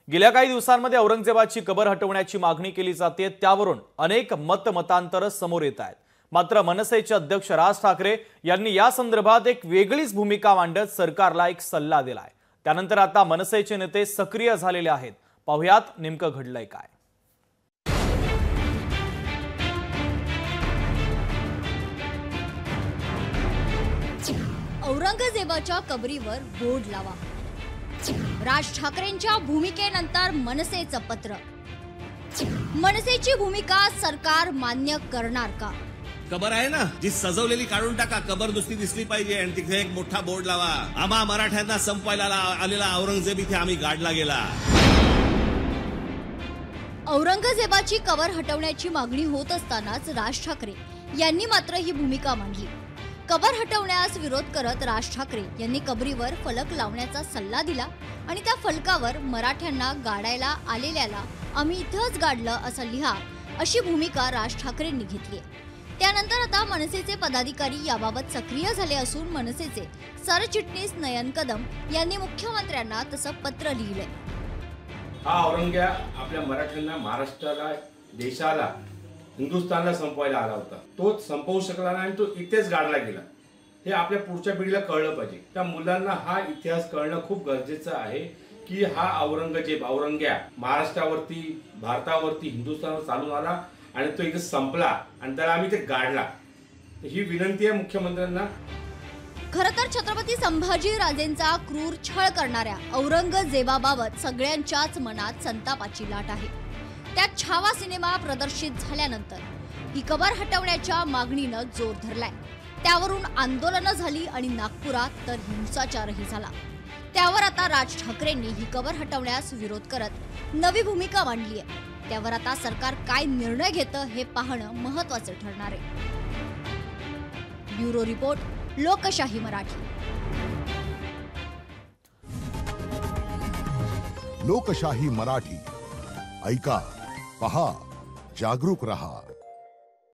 गेल्या काही दिवसांमध्ये औरंगजेबाची कबर हटवण्याची मागणी केली जाते, त्यावरून अनेक मतमतांतर समोर येत आहेत। मात्र मनसेचे अध्यक्ष राज ठाकरे यांनी या संदर्भात एक वेगळीच भूमिका मांडत सरकारला एक सल्ला दिलाय। त्यानंतर आता मनसेचे नेते सक्रिय झालेले आहेत। पाहुयात नेमकं घडलंय काय। औरंगजेबाच्या कबरीवर बोर्ड लावा। राज ठाकरेंच्या भूमिकेनंतर मनसेचं पत्र। मनसेची भूमिका सरकार मान्य करणार का? कबर आहे ना जी सजवलेली काढून टाका, कबर नुसती दिसली पाहिजे आणि तिथे एक मोठा बोर्ड लावा, आम्हा मराठ्यांना संपवायला आलेला औरंगजेब इथे आम्ही गाडला गेला। औरंगजेबाची कबर हटवण्याची मागणी होत असतानाच राज ठाकरे यांनी मात्र ही भूमिका मांडली। कबर हटवण्यास विरोध करत राज ठाकरे यांनी कबरीवर फलक लावण्याचा सल्ला दिला आणि त्या फलकावर मराठ्यांना गाडायला आलेल्याला आम्ही इथंच गाडलं असं लिहा, अशी भूमिका राज ठाकरेंनी घेतली। त्यानंतर आता मनसेचे पदाधिकारी याबाबत सक्रिय झाले असून मनसेचे सरचिटणीस नयन कदम यांनी मुख्यमंत्र्यांना तसं पत्र लिहिलंय। हा औरंग्या आपल्या मराठ्यांना, महाराष्ट्राला, देशाला, हिंदुस्थानला संपवायला आला होता। तो संपवू शकला नाही आणि तो इथेच गाडला गेला। हे आपल्या पुढच्या पिढीला कळलं पाहिजे। त्या मुलांना हा इतिहास कळणं खूप गरजेचं आहे की हा औरंगजेब, औरंग्या महाराष्ट्रावरती, भारतावरती, हिंदुस्थानवर चालून आला आणि तो इथे संपला आणि त्याला आम्ही ते गाडला। ही विनंती आहे मुख्यमंत्र्यांना। खरं तर छत्रपती संभाजी राजेंचा क्रूर छळ करणाऱ्या औरंगजेबाबाबत सगळ्यांच्याच मनात संतापाची लाट आहे। त्यात छावा सिनेमा प्रदर्शित झाल्यानंतर ही कबर हटवण्याच्या मागणीनं जोर धरलाय। त्यावरून आंदोलनं झाली आणि नागपुरात तर हिंसाचारही झाला। त्यावर आता राज ठाकरेंनी ही कबर हटवण्यास विरोध करत नवी भूमिका मांडली आहे। त्यावर आता सरकार काय निर्णय घेतं हे पाहणं महत्त्वाचं ठरणार आहे। ब्युरो रिपोर्ट, लोकशाही मराठी। लोकशाही मराठी ऐका, पहा, जागरूक रहा।